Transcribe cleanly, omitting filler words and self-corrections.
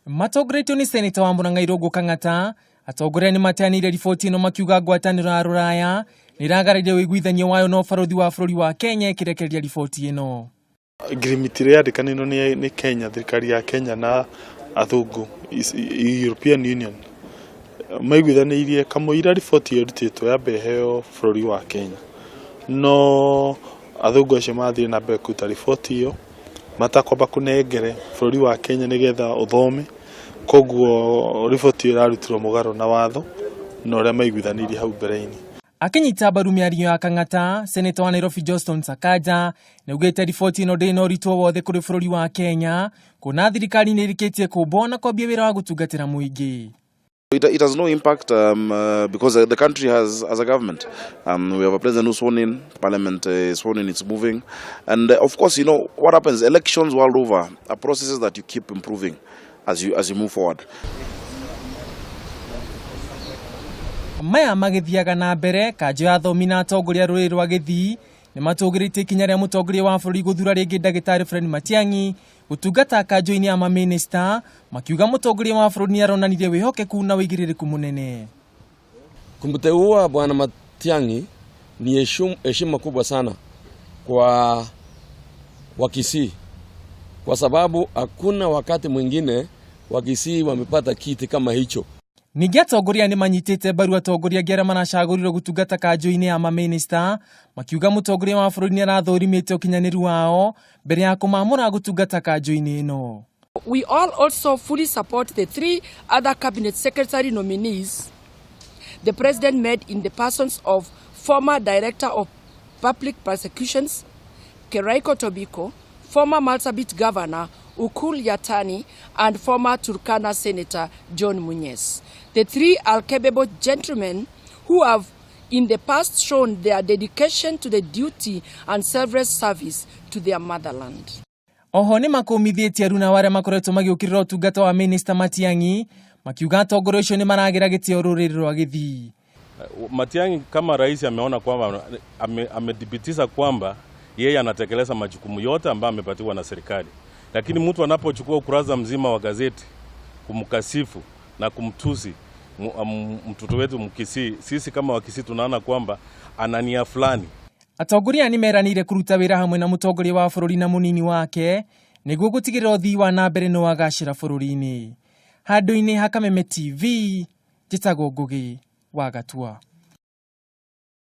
Matongretio ni seneta wa Ngurani Kang'ata, Atongoria ni mateanire riboti ino makiuga ngwataniro ya ruraya niragararia wiguithanio wayo no barothi wa bururi wa Kenya kurekereria riboti ino. Agreement ria ndikanino ni Kenya, thirikari ya Kenya na athungu European Union maiguithanirie kamuira riboti irutitwo ya beheo bururi wa Kenya. No athungu acio mathire na mbere kuruta riboti iyo matakwamba kunengere bururi wa Kenya nigetha uthome, koguo riboti irarutirwo mugaro na watho no ria maiguithanirie hau mbere-ini. Akinyita mbaru miario ya Kang'ata, seneta wa Nairobi Sakaja niugite riboti ino ndina uritu wothe kuri bururi wa Kenya kuna thirikari ni irikitie kumbona kwambia wira wa gutungatira muingi. It has no impact because the country has a government. We have a president who's sworn in, parliament is sworn in, it's moving. And of course, you know, what happens, elections world over are processes that you keep improving as you move forward. Maya magithiaga na mbere kanjo ya thomi na atongoria ruriri rwa githii ni matugirite ikinya ria mutongoria wa bururi guthura ringi ndagitari Fred Matiang'i gutungata kanjo-ini ya maminista makiuga mutongoria wa bururi ni aronanirie wihokeku na wigiririku munene. Kumteua bwana Matiang'i ni heshima kubwa sana kwa Wakisii, kwa sababu hakuna wakati mwingine Wakisii wamepata kiti kama hicho. Ningi atongoria ni manyitite mbaru atongoria ngiara manacagũrirwo gutungata kanjo-ini ya maminista makiuga mutongoria wa bururi ni arathorimite ukinyaniru wao mbere ya kumamura gutungata kanjo-ini ino. We all also fully support the 3 other cabinet secretary nominees the president made in the persons of former director of public prosecutions Keraiko Tobiko, former Marsabit governor Ukul Yatani, and former Turkana Senator John Munyes. The 3 are capable gentlemen who have in the past shown their dedication to the duty and selfless service to their motherland. Oho ni makumithitie runa waria makoretwo magiukirira utungata wa minister Matiang'i makiuga atongoria ucio ni maragira gitio ruriri rwa githii. Matiang'i kama rais ameona kwamba amedhibitisha kwamba yeye anatekeleza majukumu yote ambayo amepatiwa na serikali. Lakini mtu anapochukua ukurasa mzima wa gazeti kumkasifu na kumtusi mtoto wetu Mkisii, sisi kama Wakisii tunaona kwamba anania fulani. Atongoria ni meranire kuruta wira hamwe na mutongoria wa bururi na munini wake niguo gutigirira uthii wa na mbere no wagacira bururi-ini. Handu-ini ha Kameme TV, njitagwo Ngugi wa Gatua.